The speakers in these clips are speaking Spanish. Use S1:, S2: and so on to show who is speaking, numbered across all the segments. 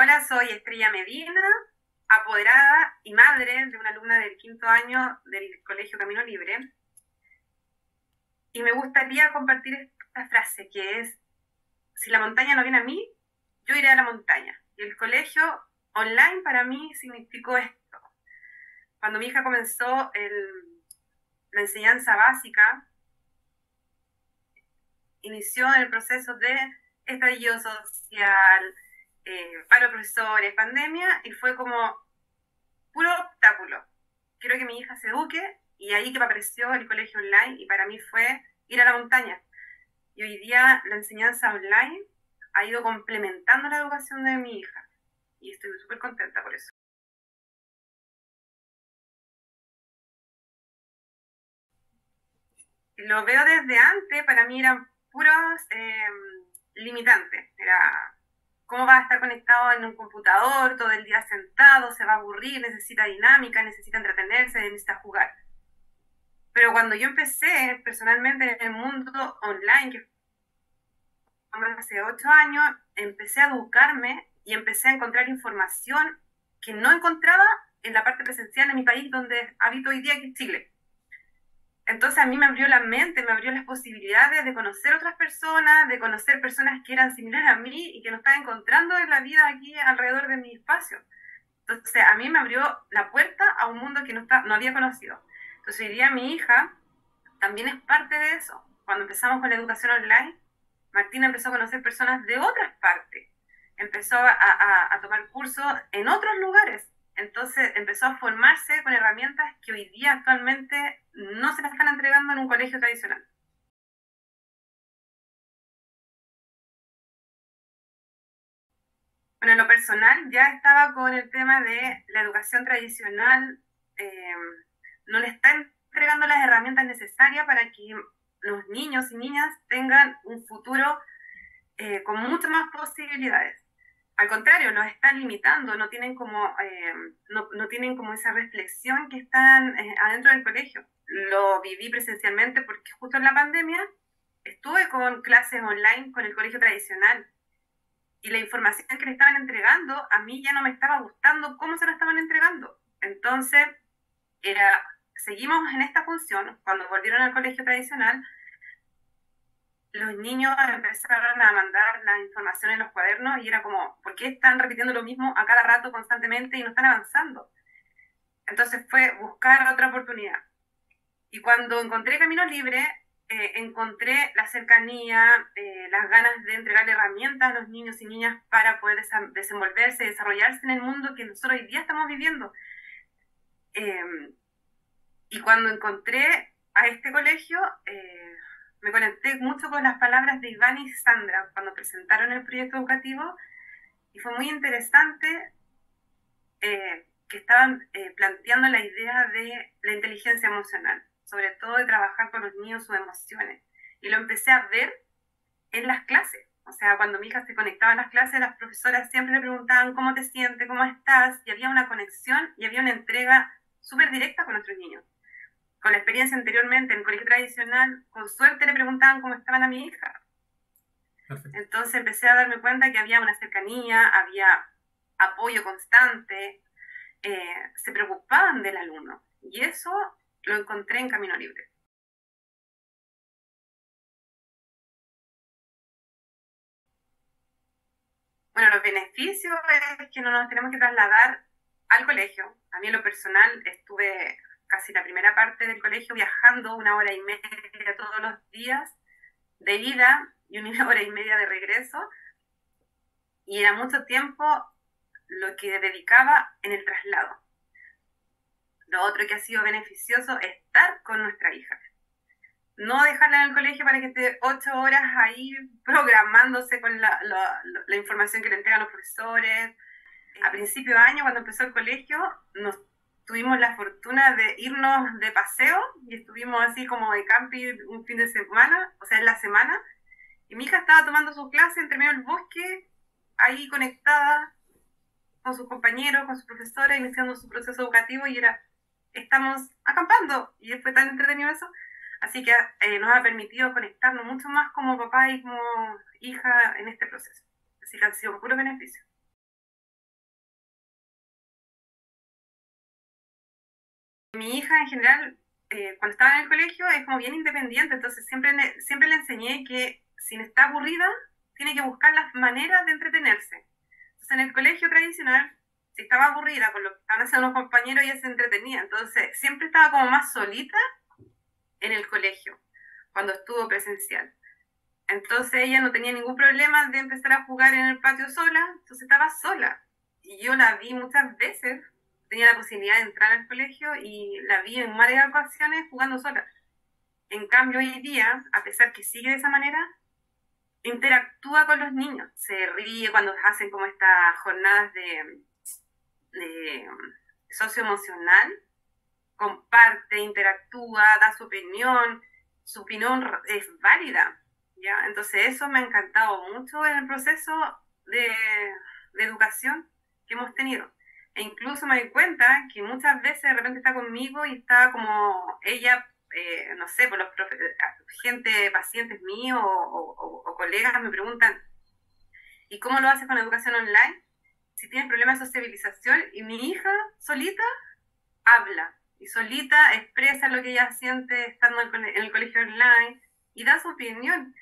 S1: Hola, soy Estrella Medina, apoderada y madre de una alumna del quinto año del Colegio Camino Libre. Y me gustaría compartir esta frase que es, si la montaña no viene a mí, yo iré a la montaña. Y el colegio online para mí significó esto. Cuando mi hija comenzó la enseñanza básica, inició en el proceso de estallido social, paro de profesores, pandemia, y fue como puro obstáculo. Quiero que mi hija se eduque y ahí que me apareció el colegio online y para mí fue ir a la montaña. Y hoy día la enseñanza online ha ido complementando la educación de mi hija y estoy súper contenta por eso. Lo veo desde antes, para mí eran puros limitantes. Era, ¿cómo va a estar conectado en un computador todo el día sentado? Se va a aburrir, necesita dinámica, necesita entretenerse, necesita jugar. Pero cuando yo empecé personalmente en el mundo online, que fue hace 8 años, empecé a educarme y empecé a encontrar información que no encontraba en la parte presencial de mi país donde habito hoy día, aquí en Chile. Entonces a mí me abrió la mente, me abrió las posibilidades de conocer otras personas, de conocer personas que eran similares a mí y que no estaba encontrando en la vida aquí alrededor de mi espacio. Entonces a mí me abrió la puerta a un mundo que no había conocido. Entonces hoy día mi hija también es parte de eso. Cuando empezamos con la educación online, Martina empezó a conocer personas de otras partes, empezó a tomar cursos en otros lugares, entonces empezó a formarse con herramientas que hoy día actualmente no se las están entregando en un colegio tradicional. Bueno, en lo personal ya estaba con el tema de la educación tradicional, eh, no le está entregando las herramientas necesarias para que los niños y niñas tengan un futuro con muchas más posibilidades. Al contrario, los están limitando, no tienen como esa reflexión que están adentro del colegio. Lo viví presencialmente porque justo en la pandemia estuve con clases online con el colegio tradicional y la información que le estaban entregando a mí ya no me estaba gustando cómo se la estaban entregando. Entonces, era, seguimos en esta función, cuando volvieron al colegio tradicional, los niños empezaron a mandar la información en los cuadernos y era como, ¿por qué están repitiendo lo mismo a cada rato constantemente y no están avanzando? Entonces fue buscar otra oportunidad. Y cuando encontré Camino Libre, encontré la cercanía, las ganas de entregar herramientas a los niños y niñas para poder desenvolverse, desarrollarse en el mundo que nosotros hoy día estamos viviendo. Eh, y cuando encontré a este colegio, me conecté mucho con las palabras de Iván y Sandra cuando presentaron el proyecto educativo y fue muy interesante que estaban planteando la idea de la inteligencia emocional, sobre todo de trabajar con los niños sus emociones. Y lo empecé a ver en las clases. O sea, cuando mi hija se conectaba a las clases, las profesoras siempre le preguntaban cómo te sientes, cómo estás, y había una conexión y había una entrega súper directa con nuestros niños. Con la experiencia anteriormente en el colegio tradicional, con suerte le preguntaban cómo estaban a mi hija. Perfecto. Entonces empecé a darme cuenta que había una cercanía, había apoyo constante, se preocupaban del alumno. Y eso lo encontré en Camino Libre. Bueno, los beneficios es que no nos tenemos que trasladar al colegio. A mí en lo personal estuve casi la primera parte del colegio viajando 1 hora y media todos los días de ida y 1 hora y media de regreso. Y era mucho tiempo lo que dedicaba en el traslado. Lo otro que ha sido beneficioso es estar con nuestra hija. No dejarla en el colegio para que esté 8 horas ahí programándose con la información que le entregan los profesores. A principio de año, cuando empezó el colegio, nos tuvimos la fortuna de irnos de paseo y estuvimos así como de camping un fin de semana, o sea, en la semana, y mi hija estaba tomando su clase entre medio del bosque, ahí conectada con sus compañeros, con sus profesores, iniciando su proceso educativo y era, estamos acampando y fue tan entretenido eso. Así que nos ha permitido conectarnos mucho más como papá y como hija en este proceso. Así que ha sido un puro beneficio. Mi hija en general, cuando estaba en el colegio, es como bien independiente, entonces siempre le enseñé que si está aburrida, tiene que buscar las maneras de entretenerse. Entonces en el colegio tradicional, si estaba aburrida con lo que estaban haciendo los compañeros, ella se entretenía. Entonces siempre estaba como más solita en el colegio, cuando estuvo presencial. Entonces ella no tenía ningún problema de empezar a jugar en el patio sola, entonces estaba sola. Y yo la vi muchas veces, tenía la posibilidad de entrar al colegio y la vi en varias ocasiones jugando sola. En cambio hoy día, a pesar que sigue de esa manera, interactúa con los niños, se ríe cuando hacen como estas jornadas de socioemocional, comparte, interactúa, da su opinión es válida, ¿ya? Entonces eso me ha encantado mucho en el proceso de, de educación que hemos tenido. E incluso me doy cuenta que muchas veces de repente está conmigo y está como ella, no sé, por gente, pacientes míos o colegas me preguntan, ¿y cómo lo haces con educación online? Si tienes problemas de sociabilización, y mi hija solita habla y solita expresa lo que ella siente estando en el colegio online y da su opinión.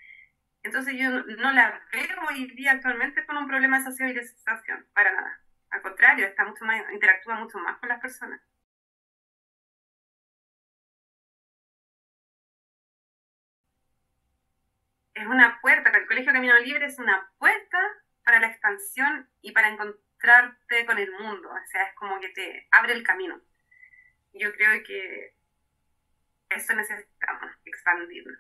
S1: Entonces yo no la veo hoy día actualmente con un problema de socialización, para nada. Al contrario, está mucho más, interactúa mucho más con las personas. Es una puerta, que el Colegio Camino Libre es una puerta para la expansión y para encontrarte con el mundo. O sea, es como que te abre el camino. Yo creo que eso necesitamos, expandirnos.